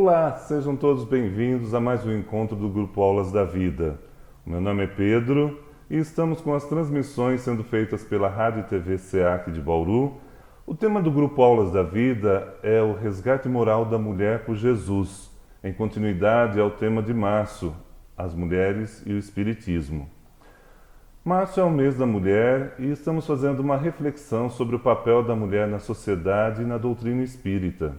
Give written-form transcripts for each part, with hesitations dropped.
Olá, sejam todos bem-vindos a mais um encontro do Grupo Aulas da Vida. Meu nome é Pedro e estamos com as transmissões sendo feitas pela Rádio e TV SEAC de Bauru. O tema do Grupo Aulas da Vida é o resgate moral da mulher por Jesus, em continuidade ao tema de março, as mulheres e o Espiritismo. Março é o mês da mulher e estamos fazendo uma reflexão sobre o papel da mulher na sociedade e na doutrina espírita.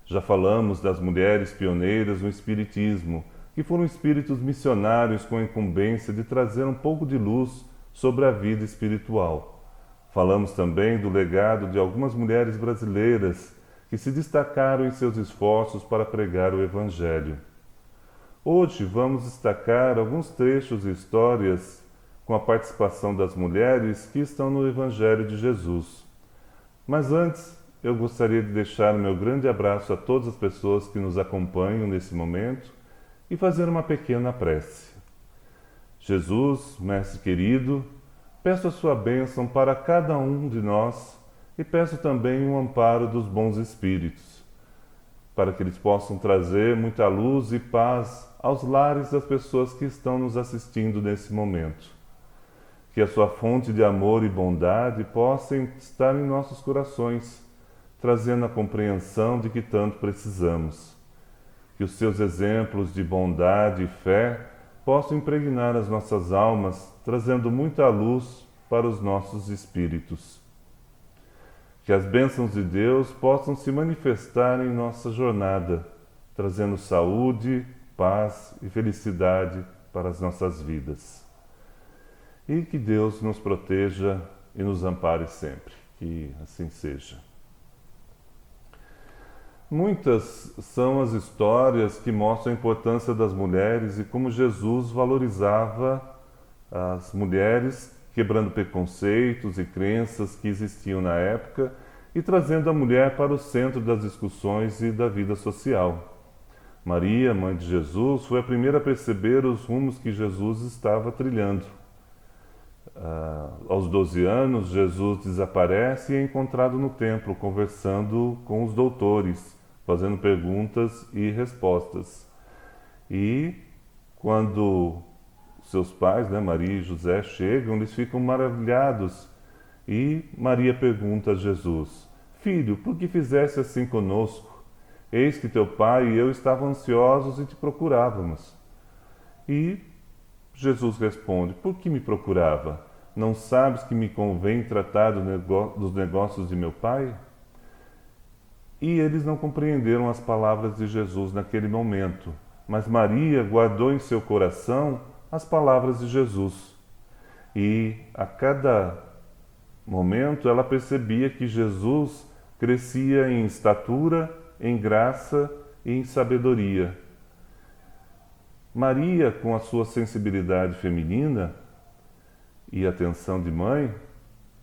Já falamos das mulheres pioneiras no Espiritismo, que foram espíritos missionários com a incumbência de trazer um pouco de luz sobre a vida espiritual. Falamos também do legado de algumas mulheres brasileiras que se destacaram em seus esforços para pregar o Evangelho. Hoje vamos destacar alguns trechos e histórias com a participação das mulheres que estão no Evangelho de Jesus. Mas antes, eu gostaria de deixar o meu grande abraço a todas as pessoas que nos acompanham nesse momento e fazer uma pequena prece. Jesus, Mestre querido, peço a sua bênção para cada um de nós e peço também o amparo dos bons espíritos, para que eles possam trazer muita luz e paz aos lares das pessoas que estão nos assistindo nesse momento. Que a sua fonte de amor e bondade possa estar em nossos corações, trazendo a compreensão de que tanto precisamos. Que os seus exemplos de bondade e fé possam impregnar as nossas almas, trazendo muita luz para os nossos espíritos. Que as bênçãos de Deus possam se manifestar em nossa jornada, trazendo saúde, paz e felicidade para as nossas vidas. E que Deus nos proteja e nos ampare sempre. Que assim seja. Muitas são as histórias que mostram a importância das mulheres e como Jesus valorizava as mulheres, quebrando preconceitos e crenças que existiam na época e trazendo a mulher para o centro das discussões e da vida social. Maria, mãe de Jesus, foi a primeira a perceber os rumos que Jesus estava trilhando. Aos 12 anos, Jesus desaparece e é encontrado no templo, conversando com os doutores, fazendo perguntas e respostas. E quando seus pais, Maria e José, chegam, eles ficam maravilhados. E Maria pergunta a Jesus: Filho, por que fizeste assim conosco? Eis que teu pai e eu estavam ansiosos e te procurávamos. E Jesus responde: Por que me procurava? Não sabes que me convém tratar dos negócios de meu pai? E eles não compreenderam as palavras de Jesus naquele momento, mas Maria guardou em seu coração as palavras de Jesus. E a cada momento ela percebia que Jesus crescia em estatura, em graça e em sabedoria. Maria, com a sua sensibilidade feminina e atenção de mãe,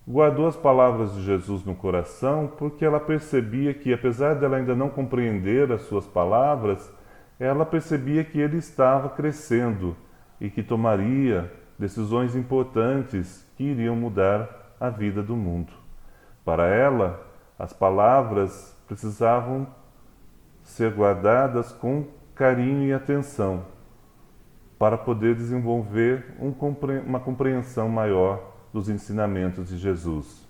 guardou as palavras de Jesus no coração porque ela percebia que, apesar dela ainda não compreender as suas palavras, ela percebia que ele estava crescendo e que tomaria decisões importantes que iriam mudar a vida do mundo. Para ela, as palavras precisavam ser guardadas com carinho e atenção, para poder desenvolver uma compreensão maior dos ensinamentos de Jesus.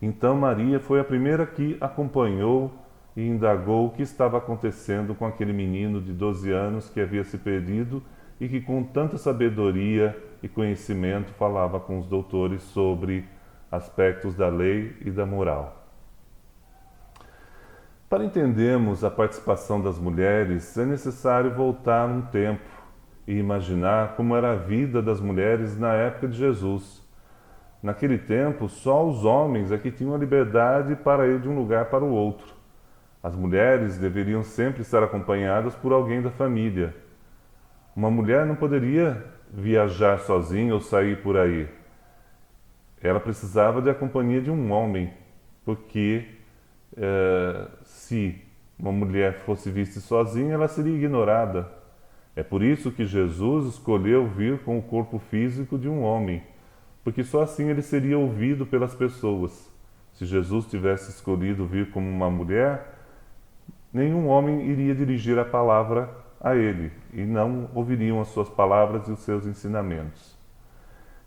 Então Maria foi a primeira que acompanhou e indagou o que estava acontecendo com aquele menino de 12 anos que havia se perdido e que com tanta sabedoria e conhecimento falava com os doutores sobre aspectos da lei e da moral. Para entendermos a participação das mulheres, é necessário voltar um tempo e imaginar como era a vida das mulheres na época de Jesus. Naquele tempo, só os homens é que tinham a liberdade para ir de um lugar para o outro. As mulheres deveriam sempre estar acompanhadas por alguém da família. Uma mulher não poderia viajar sozinha ou sair por aí. Ela precisava da companhia de um homem, porque se uma mulher fosse vista sozinha, ela seria ignorada. É por isso que Jesus escolheu vir com o corpo físico de um homem, porque só assim ele seria ouvido pelas pessoas. Se Jesus tivesse escolhido vir como uma mulher, nenhum homem iria dirigir a palavra a ele e não ouviriam as suas palavras e os seus ensinamentos.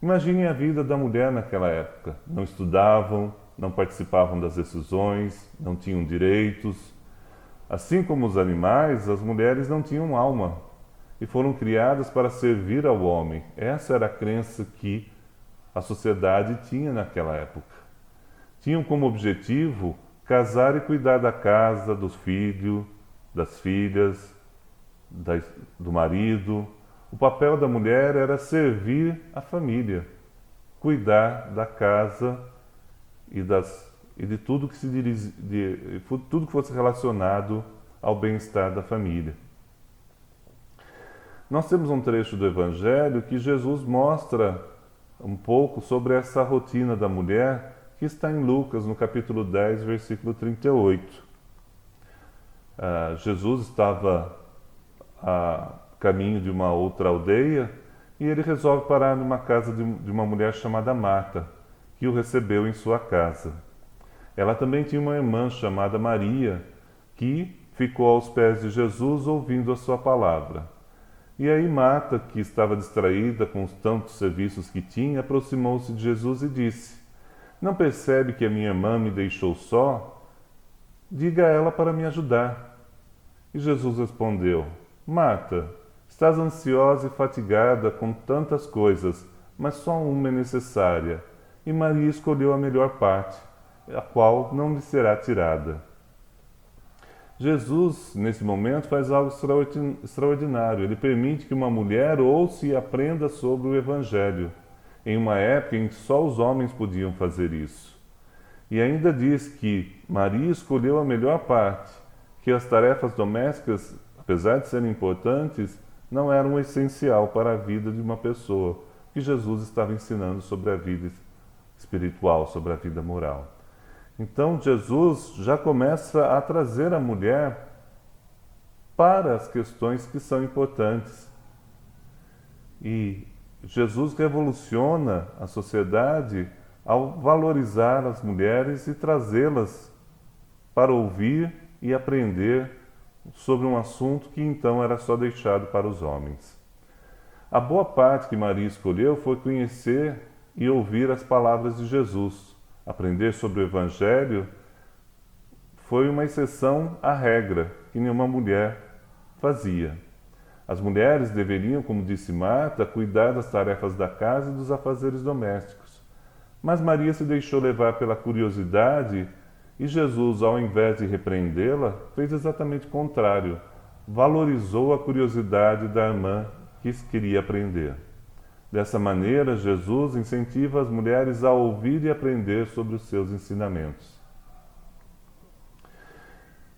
Imaginem a vida da mulher naquela época. Não estudavam, não participavam das decisões, não tinham direitos. Assim como os animais, as mulheres não tinham alma e foram criadas para servir ao homem. Essa era a crença que a sociedade tinha naquela época. Tinham como objetivo casar e cuidar da casa, dos filhos, das filhas, do marido. O papel da mulher era servir a família, cuidar da casa e de tudo que tudo que fosse relacionado ao bem-estar da família. Nós temos um trecho do Evangelho que Jesus mostra um pouco sobre essa rotina da mulher, que está em Lucas, no capítulo 10, versículo 38. Jesus estava a caminho de uma outra aldeia e ele resolve parar numa casa de uma mulher chamada Marta, que o recebeu em sua casa. Ela também tinha uma irmã chamada Maria, que ficou aos pés de Jesus ouvindo a sua palavra. E aí Marta, que estava distraída com os tantos serviços que tinha, aproximou-se de Jesus e disse: "Não percebe que a minha irmã me deixou só? Diga a ela para me ajudar." E Jesus respondeu: "Marta, estás ansiosa e fatigada com tantas coisas, mas só uma é necessária, e Maria escolheu a melhor parte, a qual não lhe será tirada." Jesus, nesse momento, faz algo extraordinário. Ele permite que uma mulher ouça e aprenda sobre o Evangelho, em uma época em que só os homens podiam fazer isso. E ainda diz que Maria escolheu a melhor parte, que as tarefas domésticas, apesar de serem importantes, não eram essencial para a vida de uma pessoa, que Jesus estava ensinando sobre a vida espiritual, sobre a vida moral. Então Jesus já começa a trazer a mulher para as questões que são importantes. E Jesus revoluciona a sociedade ao valorizar as mulheres e trazê-las para ouvir e aprender sobre um assunto que então era só deixado para os homens. A boa parte que Maria escolheu foi conhecer e ouvir as palavras de Jesus. Aprender sobre o Evangelho foi uma exceção à regra que nenhuma mulher fazia. As mulheres deveriam, como disse Marta, cuidar das tarefas da casa e dos afazeres domésticos. Mas Maria se deixou levar pela curiosidade e Jesus, ao invés de repreendê-la, fez exatamente o contrário. Valorizou a curiosidade da irmã que queria aprender. Dessa maneira, Jesus incentiva as mulheres a ouvir e aprender sobre os seus ensinamentos.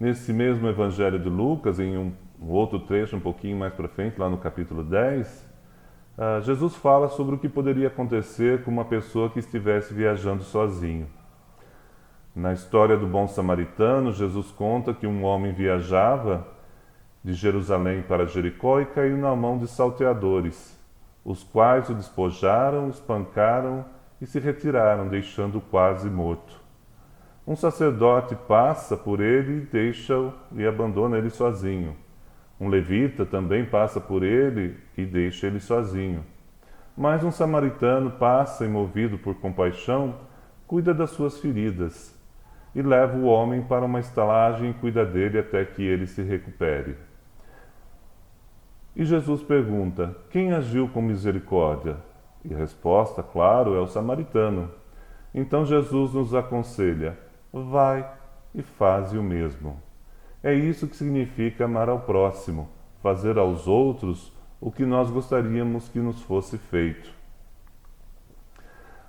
Nesse mesmo Evangelho de Lucas, em um outro trecho um pouquinho mais para frente, lá no capítulo 10, Jesus fala sobre o que poderia acontecer com uma pessoa que estivesse viajando sozinho. Na história do bom samaritano, Jesus conta que um homem viajava de Jerusalém para Jericó e caiu na mão de salteadores, os quais o despojaram, espancaram e se retiraram, deixando-o quase morto. Um sacerdote passa por ele e deixa-o e abandona ele sozinho. Um levita também passa por ele e deixa ele sozinho. Mas um samaritano passa e, movido por compaixão, cuida das suas feridas e leva o homem para uma estalagem e cuida dele até que ele se recupere. E Jesus pergunta: quem agiu com misericórdia? E a resposta, claro, é o samaritano. Então Jesus nos aconselha: vai e faze o mesmo. É isso que significa amar ao próximo, fazer aos outros o que nós gostaríamos que nos fosse feito.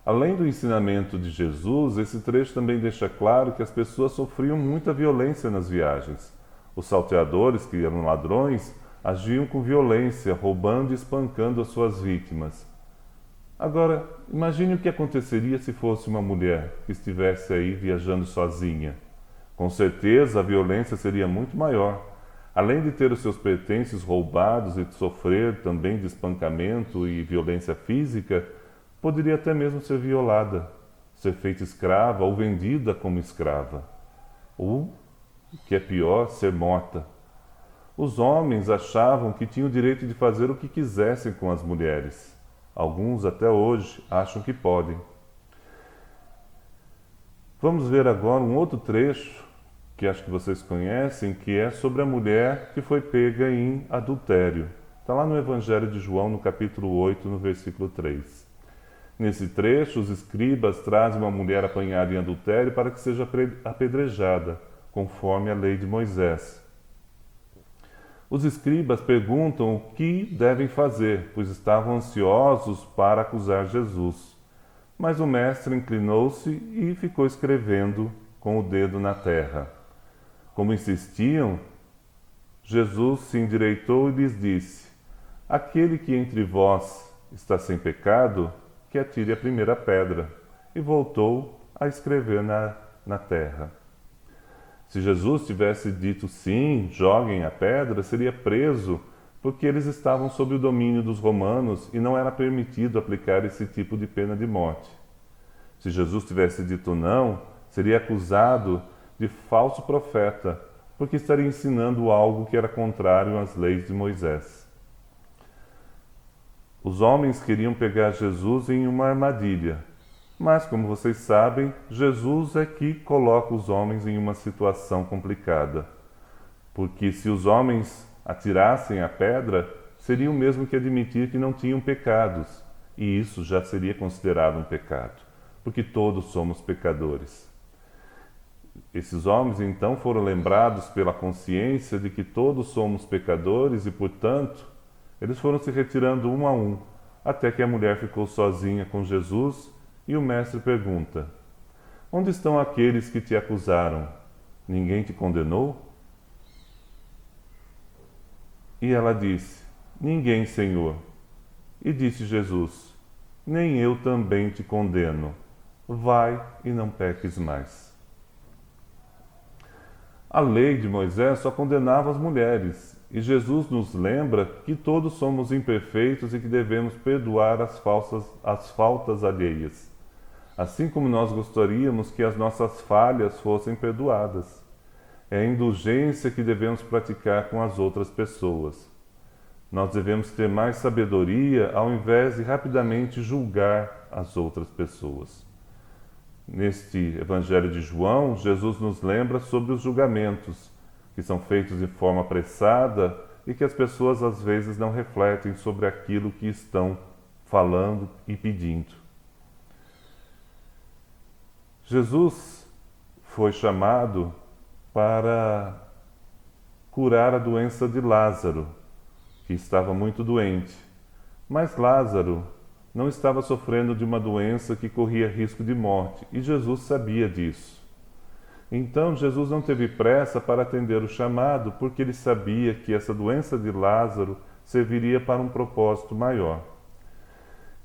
Além do ensinamento de Jesus, esse trecho também deixa claro que as pessoas sofriam muita violência nas viagens. Os salteadores, que eram ladrões, agiam com violência, roubando e espancando as suas vítimas. Agora, imagine o que aconteceria se fosse uma mulher que estivesse aí viajando sozinha. Com certeza, a violência seria muito maior. Além de ter os seus pertences roubados e de sofrer também de espancamento e violência física, poderia até mesmo ser violada, ser feita escrava ou vendida como escrava. Ou que é pior, ser morta. Os homens achavam que tinham o direito de fazer o que quisessem com as mulheres. Alguns até hoje acham que podem. Vamos ver agora um outro trecho que acho que vocês conhecem, que é sobre a mulher que foi pega em adultério. Está lá no Evangelho de João, no capítulo 8, no versículo 3. Nesse trecho, os escribas trazem uma mulher apanhada em adultério para que seja apedrejada, conforme a lei de Moisés. Os escribas perguntam o que devem fazer, pois estavam ansiosos para acusar Jesus. Mas o mestre inclinou-se e ficou escrevendo com o dedo na terra. Como insistiam, Jesus se endireitou e lhes disse: Aquele que entre vós está sem pecado, que atire a primeira pedra. E voltou a escrever na terra. Se Jesus tivesse dito sim, joguem a pedra, seria preso, porque eles estavam sob o domínio dos romanos e não era permitido aplicar esse tipo de pena de morte. Se Jesus tivesse dito não, seria acusado de falso profeta, porque estaria ensinando algo que era contrário às leis de Moisés. Os homens queriam pegar Jesus em uma armadilha, mas, como vocês sabem, Jesus é que coloca os homens em uma situação complicada. Porque se os homens atirassem a pedra, seria o mesmo que admitir que não tinham pecados, e isso já seria considerado um pecado, porque todos somos pecadores. Esses homens, então, foram lembrados pela consciência de que todos somos pecadores e, portanto, eles foram se retirando um a um, até que a mulher ficou sozinha com Jesus. E o mestre pergunta: Onde estão aqueles que te acusaram? Ninguém te condenou? E ela disse: Ninguém, Senhor. E disse Jesus: Nem eu também te condeno. Vai e não peques mais. A lei de Moisés só condenava as mulheres, e Jesus nos lembra que todos somos imperfeitos e que devemos perdoar as faltas alheias, assim como nós gostaríamos que as nossas falhas fossem perdoadas. É a indulgência que devemos praticar com as outras pessoas. Nós devemos ter mais sabedoria ao invés de rapidamente julgar as outras pessoas. Neste Evangelho de João, Jesus nos lembra sobre os julgamentos, que são feitos de forma apressada e que as pessoas às vezes não refletem sobre aquilo que estão falando e pedindo. Jesus foi chamado para curar a doença de Lázaro, que estava muito doente. Mas Lázaro não estava sofrendo de uma doença que corria risco de morte, e Jesus sabia disso. Então Jesus não teve pressa para atender o chamado, porque ele sabia que essa doença de Lázaro serviria para um propósito maior.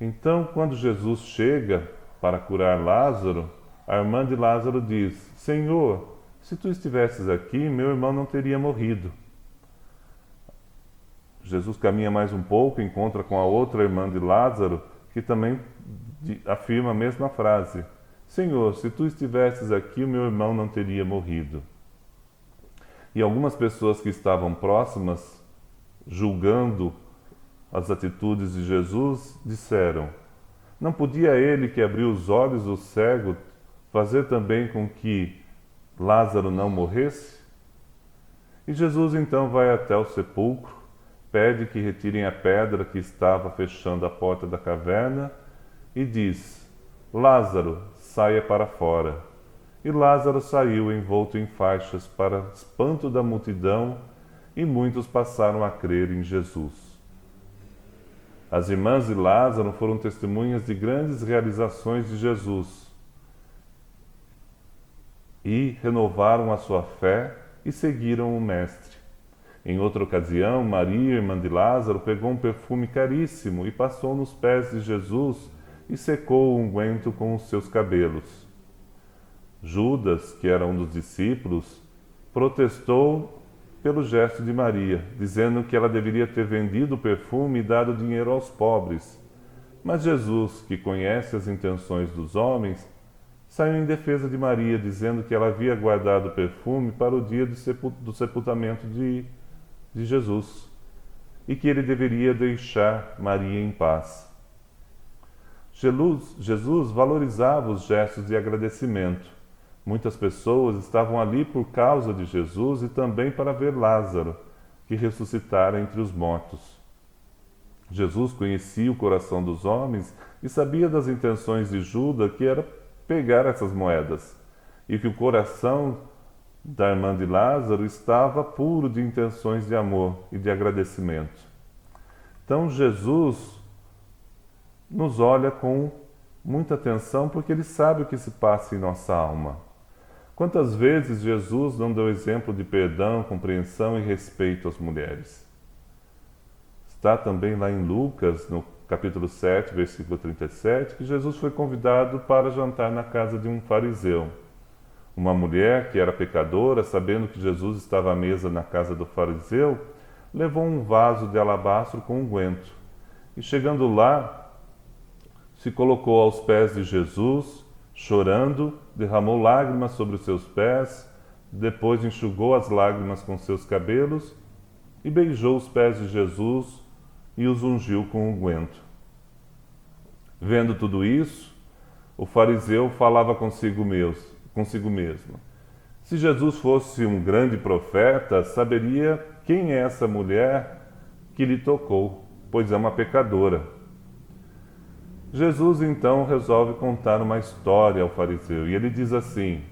Então, quando Jesus chega para curar Lázaro, a irmã de Lázaro diz: Senhor, se tu estivesses aqui, meu irmão não teria morrido. Jesus caminha mais um pouco, encontra com a outra irmã de Lázaro, que também afirma a mesma frase: Senhor, se tu estivesses aqui, o meu irmão não teria morrido. E algumas pessoas que estavam próximas, julgando as atitudes de Jesus, disseram: Não podia ele que abriu os olhos do cego fazer também com que Lázaro não morresse? E Jesus então vai até o sepulcro, pede que retirem a pedra que estava fechando a porta da caverna e diz: Lázaro, saia para fora. E Lázaro saiu envolto em faixas para espanto da multidão, e muitos passaram a crer em Jesus. As irmãs de Lázaro foram testemunhas de grandes realizações de Jesus e renovaram a sua fé e seguiram o Mestre. Em outra ocasião, Maria, irmã de Lázaro, pegou um perfume caríssimo e passou nos pés de Jesus e secou o unguento com os seus cabelos. Judas, que era um dos discípulos, protestou pelo gesto de Maria, dizendo que ela deveria ter vendido o perfume e dado dinheiro aos pobres. Mas Jesus, que conhece as intenções dos homens, saiu em defesa de Maria, dizendo que ela havia guardado o perfume para o dia do sepultamento de Jesus e que ele deveria deixar Maria em paz. Jesus valorizava os gestos de agradecimento. Muitas pessoas estavam ali por causa de Jesus e também para ver Lázaro, que ressuscitara entre os mortos. Jesus conhecia o coração dos homens e sabia das intenções de Judas, que era pegar essas moedas, e que o coração da irmã de Lázaro estava puro de intenções de amor e de agradecimento. Então Jesus nos olha com muita atenção porque ele sabe o que se passa em nossa alma. Quantas vezes Jesus não deu exemplo de perdão, compreensão e respeito às mulheres? Está também lá em Lucas, no capítulo 7, versículo 37, que Jesus foi convidado para jantar na casa de um fariseu. Uma mulher que era pecadora, sabendo que Jesus estava à mesa na casa do fariseu, levou um vaso de alabastro com unguento. E chegando lá, se colocou aos pés de Jesus, chorando, derramou lágrimas sobre os seus pés, depois enxugou as lágrimas com seus cabelos e beijou os pés de Jesus e os ungiu com unguento. Vendo tudo isso, o fariseu falava consigo mesmo. Se Jesus fosse um grande profeta, saberia quem é essa mulher que lhe tocou, pois é uma pecadora. Jesus então resolve contar uma história ao fariseu e ele diz assim: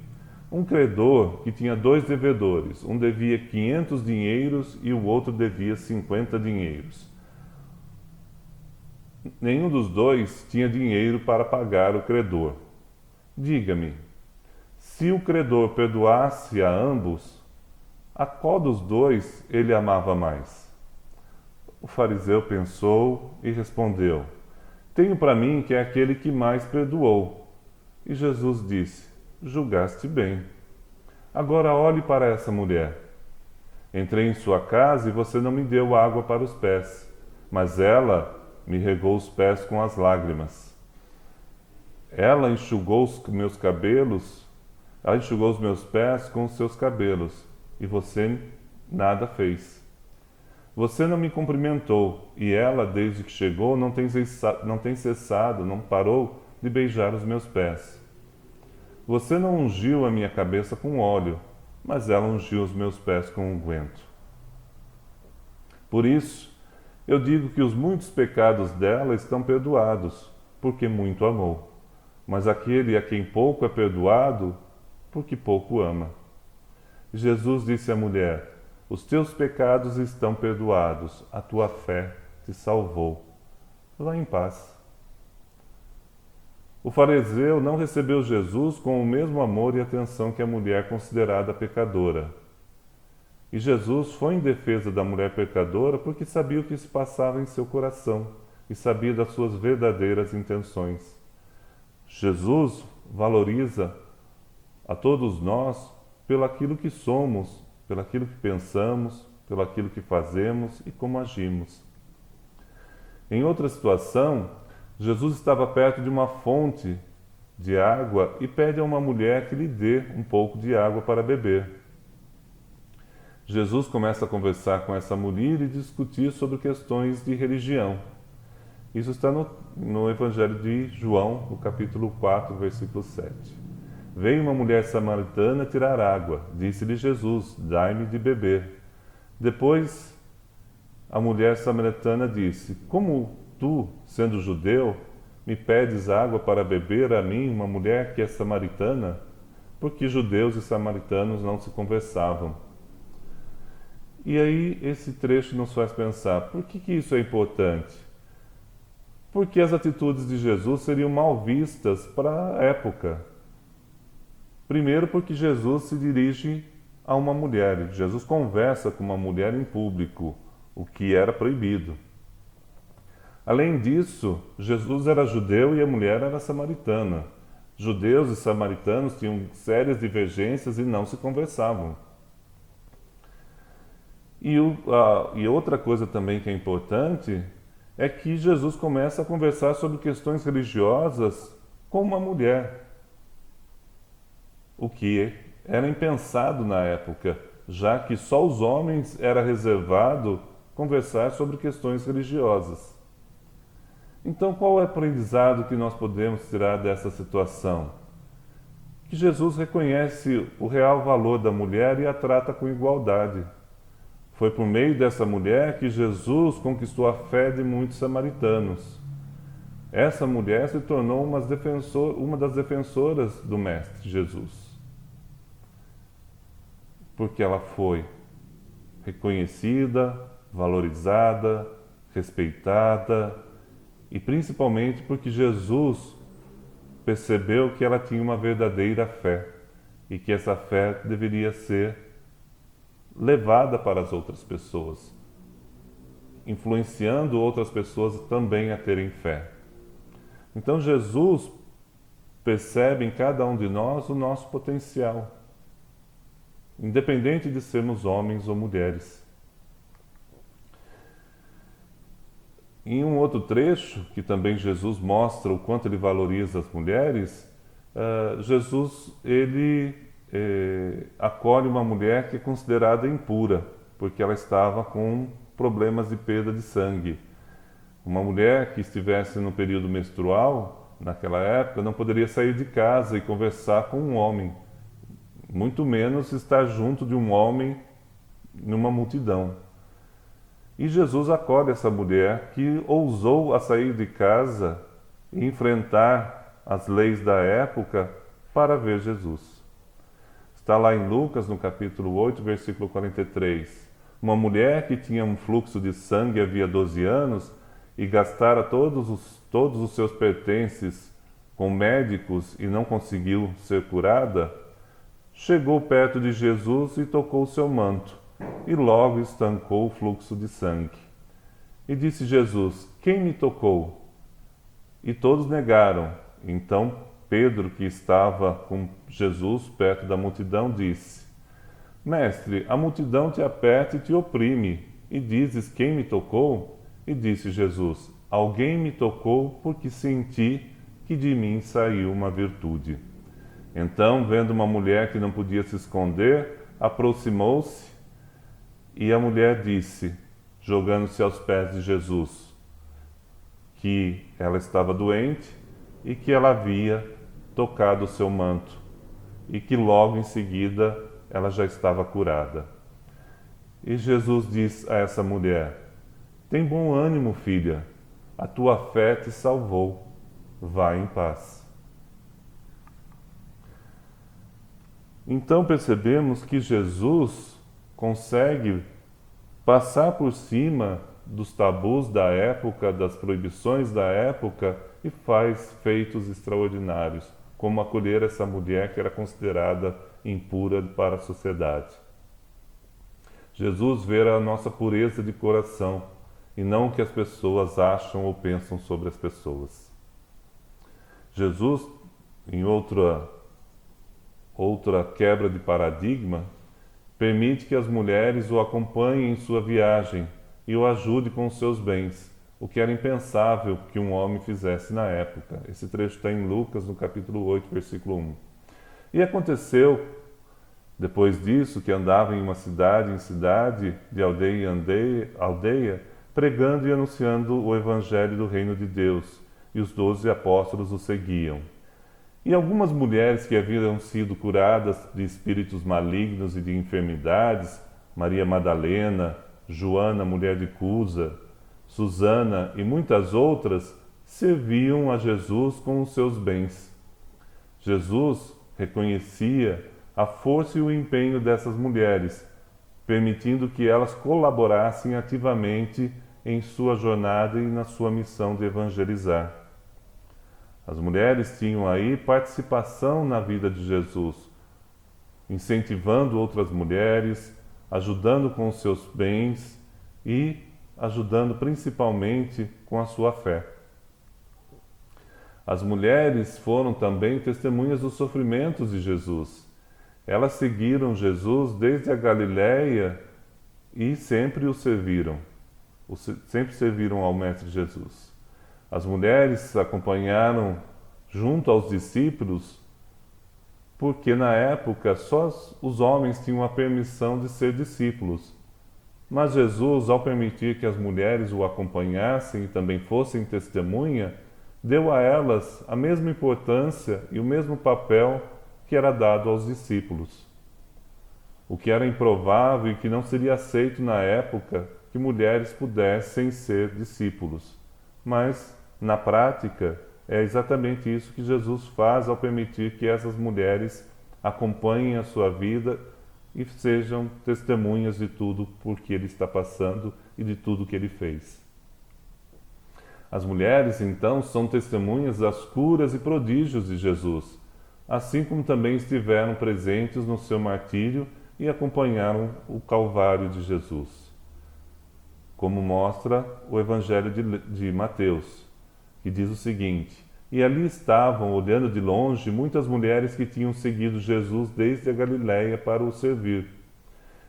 um credor que tinha 2 devedores, um devia 500 dinheiros e o outro devia 50 dinheiros. Nenhum dos dois tinha dinheiro para pagar o credor. Diga-me, se o credor perdoasse a ambos, a qual dos dois ele amava mais? O fariseu pensou e respondeu: tenho para mim que é aquele que mais perdoou. E Jesus disse: julgaste bem. Agora olhe para essa mulher. Entrei em sua casa e você não me deu água para os pés, mas ela me regou os pés com as lágrimas. Ela enxugou os meus pés com os seus cabelos, e você nada fez. Você não me cumprimentou, e ela, desde que chegou, não tem cessado, não parou de beijar os meus pés. Você não ungiu a minha cabeça com óleo, mas ela ungiu os meus pés com unguento. Por isso, eu digo que os muitos pecados dela estão perdoados, porque muito amou. Mas aquele a quem pouco é perdoado, porque pouco ama. Jesus disse à mulher: os teus pecados estão perdoados, a tua fé te salvou. Vá em paz. O fariseu não recebeu Jesus com o mesmo amor e atenção que a mulher considerada pecadora. E Jesus foi em defesa da mulher pecadora porque sabia o que se passava em seu coração e sabia das suas verdadeiras intenções. Jesus valoriza a todos nós pelo aquilo que somos, pelo aquilo que pensamos, pelo aquilo que fazemos e como agimos. Em outra situação, Jesus estava perto de uma fonte de água e pede a uma mulher que lhe dê um pouco de água para beber. Jesus começa a conversar com essa mulher e discutir sobre questões de religião. Isso está no Evangelho de João, no capítulo 4, versículo 7. Veio uma mulher samaritana tirar água. Disse-lhe Jesus: dai-me de beber. Depois, a mulher samaritana disse: como tu, sendo judeu, me pedes água para beber a mim, uma mulher que é samaritana? Porque judeus e samaritanos não se conversavam. E aí esse trecho nos faz pensar, por que isso é importante? Porque as atitudes de Jesus seriam mal vistas para a época. Primeiro porque Jesus se dirige a uma mulher. Jesus conversa com uma mulher em público, o que era proibido. Além disso, Jesus era judeu e a mulher era samaritana. Judeus e samaritanos tinham sérias divergências e não se conversavam. E outra coisa também que é importante é que Jesus começa a conversar sobre questões religiosas com uma mulher. o que era impensado na época, já que só os homens era reservado conversar sobre questões religiosas. Então, qual é o aprendizado que nós podemos tirar dessa situação? Que Jesus reconhece o real valor da mulher e a trata com igualdade. Foi por meio dessa mulher que Jesus conquistou a fé de muitos samaritanos. Essa mulher se tornou uma das defensoras do Mestre Jesus, porque ela foi reconhecida, valorizada, respeitada, e principalmente porque Jesus percebeu que ela tinha uma verdadeira fé e que essa fé deveria ser levada para as outras pessoas, influenciando outras pessoas também a terem fé. Então Jesus percebe em cada um de nós o nosso potencial, independente de sermos homens ou mulheres. Em um outro trecho, que também Jesus mostra o quanto ele valoriza as mulheres, Jesus acolhe uma mulher que é considerada impura, porque ela estava com problemas de perda de sangue. Uma mulher que estivesse no período menstrual, naquela época, não poderia sair de casa e conversar com um homem, muito menos estar junto de um homem numa multidão. E Jesus acolhe essa mulher que ousou a sair de casa e enfrentar as leis da época para ver Jesus. Está lá em Lucas, no capítulo 8, versículo 43. Uma mulher que tinha um fluxo de sangue havia 12 anos e gastara todos os seus pertences com médicos e não conseguiu ser curada, chegou perto de Jesus e tocou o seu manto, e logo estancou o fluxo de sangue. E disse Jesus: quem me tocou? E todos negaram. Então Pedro, que estava com Jesus perto da multidão, disse: Mestre, a multidão te aperta e te oprime, e dizes: quem me tocou? E disse Jesus: alguém me tocou porque senti que de mim saiu uma virtude. Então, vendo uma mulher que não podia se esconder, aproximou-se, e a mulher disse, jogando-se aos pés de Jesus, que ela estava doente e que ela havia tocado o seu manto, e que logo em seguida ela já estava curada. E Jesus diz a essa mulher: tem bom ânimo, filha, a tua fé te salvou, vá em paz. Então percebemos que Jesus consegue passar por cima dos tabus da época, das proibições da época, e faz feitos extraordinários, como acolher essa mulher que era considerada impura para a sociedade. Jesus vê a nossa pureza de coração e não o que as pessoas acham ou pensam sobre as pessoas. Jesus, em outra quebra de paradigma, permite que as mulheres o acompanhem em sua viagem e o ajude com os seus bens, o que era impensável que um homem fizesse na época. Esse trecho está em Lucas, no capítulo 8, versículo 1. E aconteceu, depois disso, que andava em cidade, de aldeia em aldeia, pregando e anunciando o evangelho do reino de Deus, e os 12 apóstolos o seguiam. E algumas mulheres que haviam sido curadas de espíritos malignos e de enfermidades, Maria Madalena, Joana, mulher de Cusa, Susana e muitas outras, serviam a Jesus com os seus bens. Jesus reconhecia a força e o empenho dessas mulheres, permitindo que elas colaborassem ativamente em sua jornada e na sua missão de evangelizar. As mulheres tinham aí participação na vida de Jesus, incentivando outras mulheres, ajudando com os seus bens e ajudando principalmente com a sua fé. As mulheres foram também testemunhas dos sofrimentos de Jesus. Elas seguiram Jesus desde a Galiléia e sempre o serviram. Sempre serviram ao Mestre Jesus. As mulheres acompanharam junto aos discípulos porque na época só os homens tinham a permissão de ser discípulos. Mas Jesus, ao permitir que as mulheres o acompanhassem e também fossem testemunha, deu a elas a mesma importância e o mesmo papel que era dado aos discípulos. O que era improvável e que não seria aceito na época que mulheres pudessem ser discípulos. Mas, na prática, é exatamente isso que Jesus faz ao permitir que essas mulheres acompanhem a sua vida e sejam testemunhas de tudo por que ele está passando e de tudo que ele fez. As mulheres, então, são testemunhas das curas e prodígios de Jesus, assim como também estiveram presentes no seu martírio e acompanharam o Calvário de Jesus, como mostra o Evangelho de Mateus, que diz o seguinte: E ali estavam, olhando de longe, muitas mulheres que tinham seguido Jesus desde a Galiléia para o servir,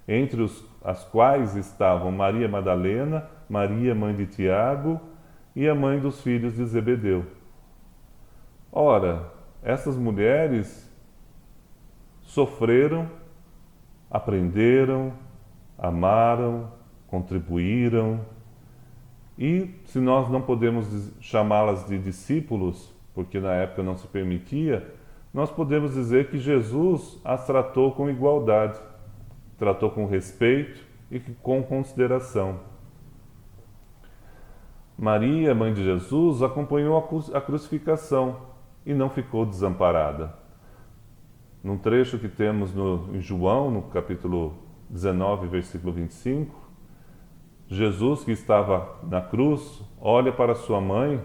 entre as quais estavam Maria Madalena, Maria, mãe de Tiago, e a mãe dos filhos de Zebedeu. Ora, essas mulheres sofreram, aprenderam, amaram, contribuíram, e se nós não podemos chamá-las de discípulos, porque na época não se permitia, nós podemos dizer que Jesus as tratou com igualdade, tratou com respeito e com consideração. Maria, mãe de Jesus, acompanhou a crucificação e não ficou desamparada. Num trecho que temos em João, no capítulo 19, versículo 25, Jesus, que estava na cruz, olha para sua mãe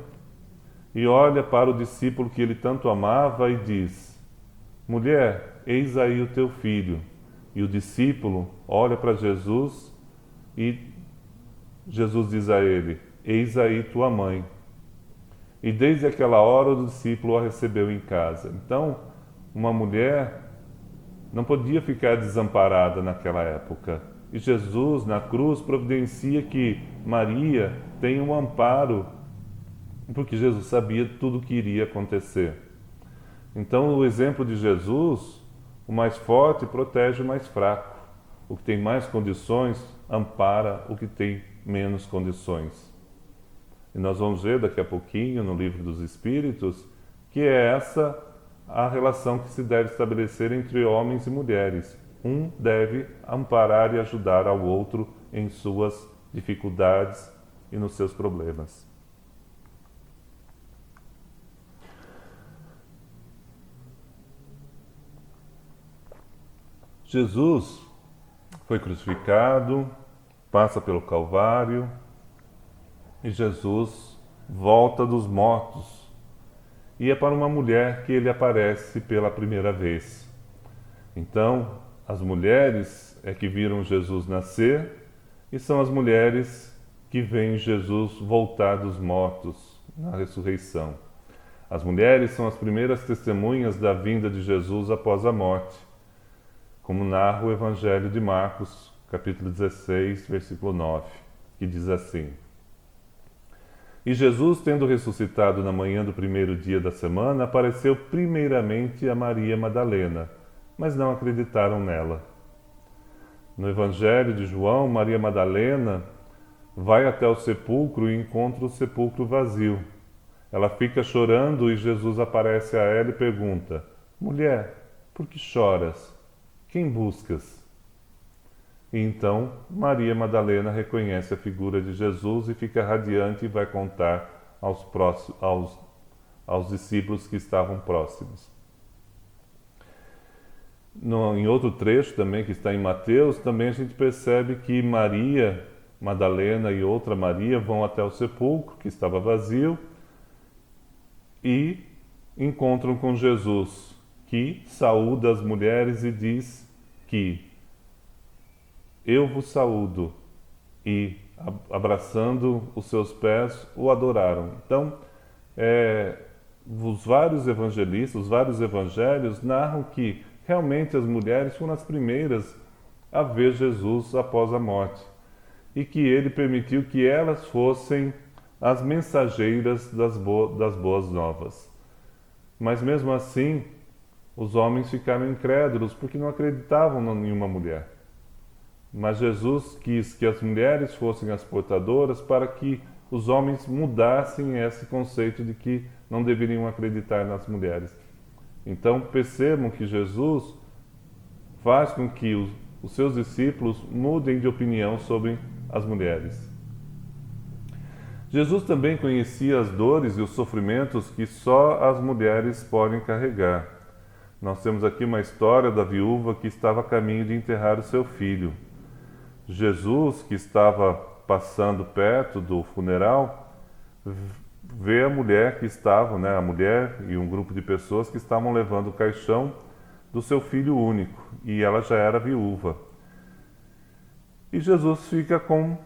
e olha para o discípulo que ele tanto amava e diz: Mulher, eis aí o teu filho. E o discípulo olha para Jesus e Jesus diz a ele: Eis aí tua mãe. E desde aquela hora o discípulo a recebeu em casa. Então, uma mulher não podia ficar desamparada naquela época. E Jesus, na cruz, providencia que Maria tenha um amparo, porque Jesus sabia tudo o que iria acontecer. Então, o exemplo de Jesus, o mais forte protege o mais fraco. O que tem mais condições ampara o que tem menos condições. E nós vamos ver daqui a pouquinho, no Livro dos Espíritos, que é essa a relação que se deve estabelecer entre homens e mulheres. Um deve amparar e ajudar ao outro em suas dificuldades e nos seus problemas. Jesus foi crucificado, passa pelo Calvário e Jesus volta dos mortos. E é para uma mulher que ele aparece pela primeira vez. Então, as mulheres é que viram Jesus nascer e são as mulheres que veem Jesus voltar dos mortos na ressurreição. As mulheres são as primeiras testemunhas da vinda de Jesus após a morte, como narra o Evangelho de Marcos, capítulo 16, versículo 9, que diz assim: E Jesus, tendo ressuscitado na manhã do primeiro dia da semana, apareceu primeiramente a Maria Madalena, mas não acreditaram nela. No Evangelho de João, Maria Madalena vai até o sepulcro e encontra o sepulcro vazio. Ela fica chorando e Jesus aparece a ela e pergunta: Mulher, por que choras? Quem buscas? E então Maria Madalena reconhece a figura de Jesus e fica radiante e vai contar aos discípulos que estavam próximos. Em outro trecho também que está em Mateus, também a gente percebe que Maria Madalena e outra Maria vão até o sepulcro, que estava vazio, e encontram com Jesus, que saúda as mulheres e diz que eu vos saúdo, e abraçando os seus pés o adoraram. Então, os vários evangelistas, os vários evangelhos narram que realmente as mulheres foram as primeiras a ver Jesus após a morte e que ele permitiu que elas fossem as mensageiras das boas novas. Mas mesmo assim, os homens ficaram incrédulos porque não acreditavam em nenhuma mulher. Mas Jesus quis que as mulheres fossem as portadoras para que os homens mudassem esse conceito de que não deveriam acreditar nas mulheres. Então percebam que Jesus faz com que os seus discípulos mudem de opinião sobre as mulheres. Jesus também conhecia as dores e os sofrimentos que só as mulheres podem carregar. Nós temos aqui uma história da viúva que estava a caminho de enterrar o seu filho. Jesus, que estava passando perto do funeral, vê a mulher que estava, a mulher e um grupo de pessoas que estavam levando o caixão do seu filho único, e ela já era viúva. E Jesus fica com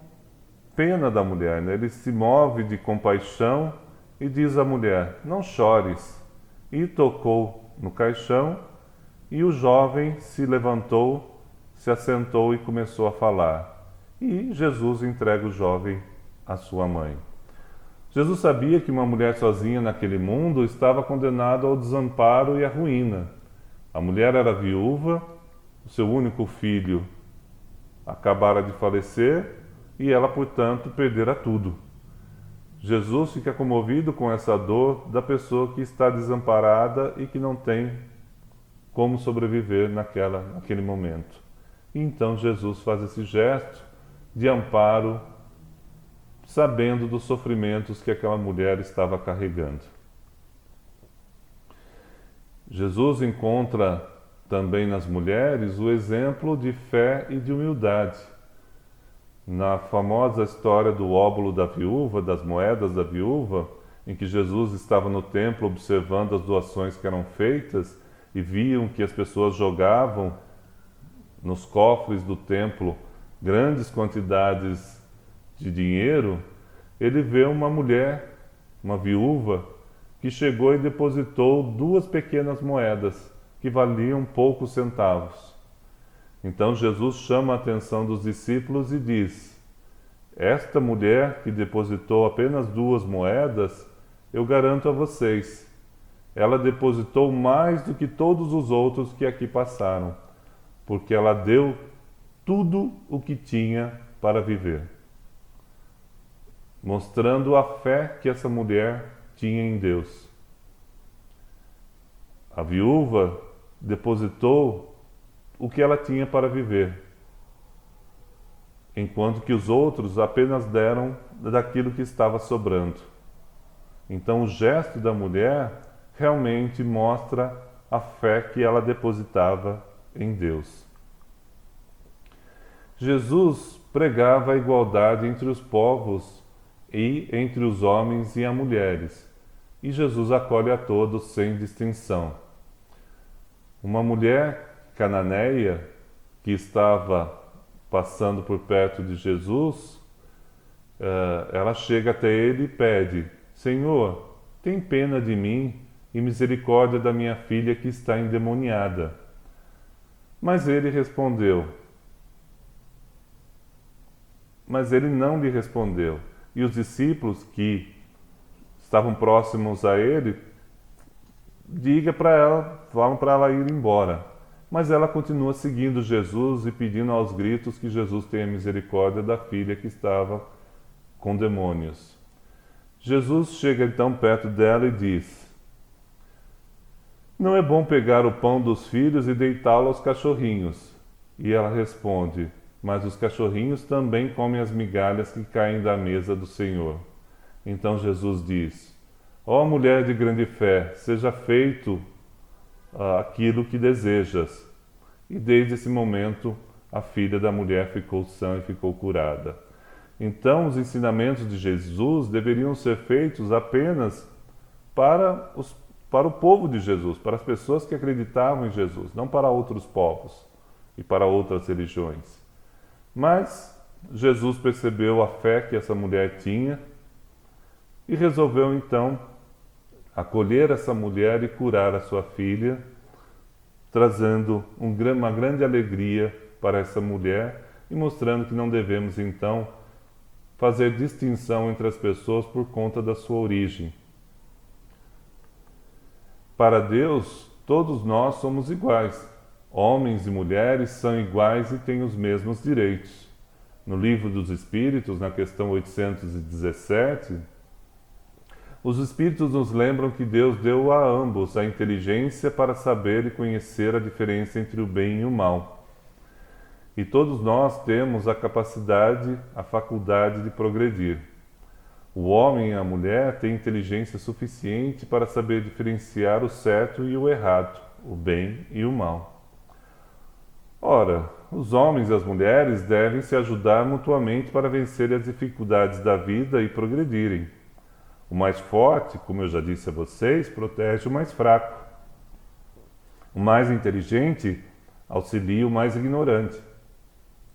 pena da mulher, Ele se move de compaixão e diz à mulher: não chores. E tocou no caixão, e o jovem se levantou, se assentou e começou a falar. E Jesus entrega o jovem à sua mãe. Jesus sabia que uma mulher sozinha naquele mundo estava condenada ao desamparo e à ruína. A mulher era viúva, o seu único filho acabara de falecer e ela, portanto, perdera tudo. Jesus fica comovido com essa dor da pessoa que está desamparada e que não tem como sobreviver naquele momento. E então Jesus faz esse gesto de amparo, sabendo dos sofrimentos que aquela mulher estava carregando. Jesus encontra também nas mulheres o exemplo de fé e de humildade. Na famosa história do óbolo da viúva, das moedas da viúva, em que Jesus estava no templo observando as doações que eram feitas e viam que as pessoas jogavam nos cofres do templo grandes quantidades de dinheiro, ele vê uma mulher, uma viúva, que chegou e depositou 2 pequenas moedas que valiam poucos centavos. Então Jesus chama a atenção dos discípulos e diz: esta mulher que depositou apenas 2 moedas, eu garanto a vocês, ela depositou mais do que todos os outros que aqui passaram, porque ela deu tudo o que tinha para viver, mostrando a fé que essa mulher tinha em Deus. A viúva depositou o que ela tinha para viver, enquanto que os outros apenas deram daquilo que estava sobrando. Então o gesto da mulher realmente mostra a fé que ela depositava em Deus. Jesus pregava a igualdade entre os povos e entre os homens e as mulheres, e Jesus acolhe a todos sem distinção. Uma mulher cananeia que estava passando por perto de Jesus, ela chega até ele e pede: Senhor, tem pena de mim e misericórdia da minha filha que está endemoniada. Mas ele não lhe respondeu. E os discípulos que estavam próximos a ele, falam para ela ir embora. Mas ela continua seguindo Jesus e pedindo aos gritos que Jesus tenha misericórdia da filha que estava com demônios. Jesus chega então perto dela e diz: não é bom pegar o pão dos filhos e deitá-lo aos cachorrinhos. E ela responde: mas os cachorrinhos também comem as migalhas que caem da mesa do Senhor. Então Jesus diz: ó mulher de grande fé, seja feito aquilo que desejas. E desde esse momento a filha da mulher ficou sã e ficou curada. Então os ensinamentos de Jesus deveriam ser feitos apenas para o povo de Jesus, para as pessoas que acreditavam em Jesus, não para outros povos e para outras religiões. Mas Jesus percebeu a fé que essa mulher tinha e resolveu então acolher essa mulher e curar a sua filha, trazendo uma grande alegria para essa mulher e mostrando que não devemos então fazer distinção entre as pessoas por conta da sua origem. Para Deus, todos nós somos iguais. Homens e mulheres são iguais e têm os mesmos direitos. No Livro dos Espíritos, na questão 817, os Espíritos nos lembram que Deus deu a ambos a inteligência para saber e conhecer a diferença entre o bem e o mal. E todos nós temos a capacidade, a faculdade de progredir. O homem e a mulher têm inteligência suficiente para saber diferenciar o certo e o errado, o bem e o mal. Ora, os homens e as mulheres devem se ajudar mutuamente para vencer as dificuldades da vida e progredirem. O mais forte, como eu já disse a vocês, protege o mais fraco. O mais inteligente auxilia o mais ignorante.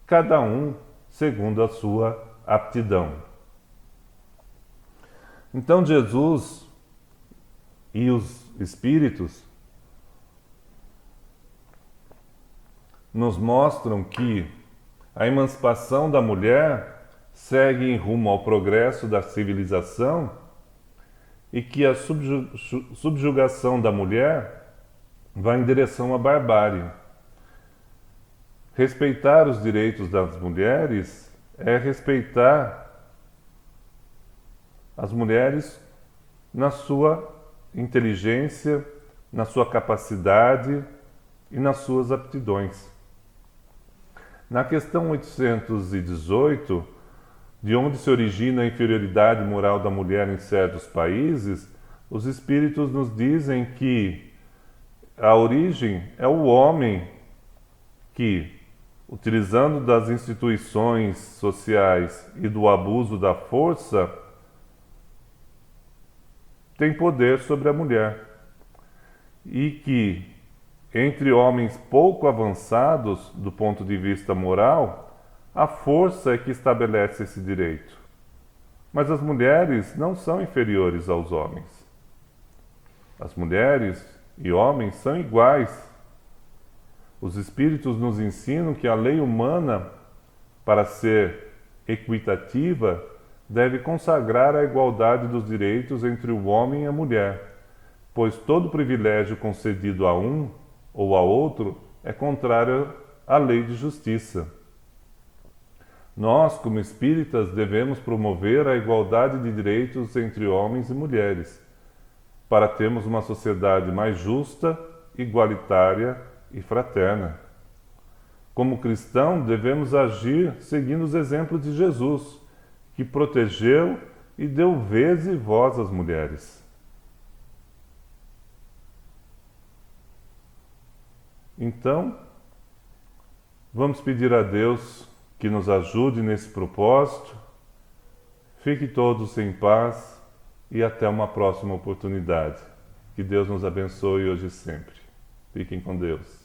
Cada um segundo a sua aptidão. Então Jesus e os Espíritos nos mostram que a emancipação da mulher segue em rumo ao progresso da civilização e que a subjugação da mulher vai em direção à barbárie. Respeitar os direitos das mulheres é respeitar as mulheres na sua inteligência, na sua capacidade e nas suas aptidões. Na questão 818, de onde se origina a inferioridade moral da mulher em certos países, os Espíritos nos dizem que a origem é o homem que, utilizando das instituições sociais e do abuso da força, tem poder sobre a mulher. E que, entre homens pouco avançados do ponto de vista moral, a força é que estabelece esse direito. Mas as mulheres não são inferiores aos homens. As mulheres e homens são iguais. Os Espíritos nos ensinam que a lei humana, para ser equitativa, deve consagrar a igualdade dos direitos entre o homem e a mulher, pois todo privilégio concedido a um ou a outro é contrário à lei de justiça. Nós, como espíritas, devemos promover a igualdade de direitos entre homens e mulheres, para termos uma sociedade mais justa, igualitária e fraterna. Como cristão, devemos agir seguindo os exemplos de Jesus, que protegeu e deu vez e voz às mulheres. Então, vamos pedir a Deus que nos ajude nesse propósito. Fiquem todos em paz e até uma próxima oportunidade. Que Deus nos abençoe hoje e sempre. Fiquem com Deus.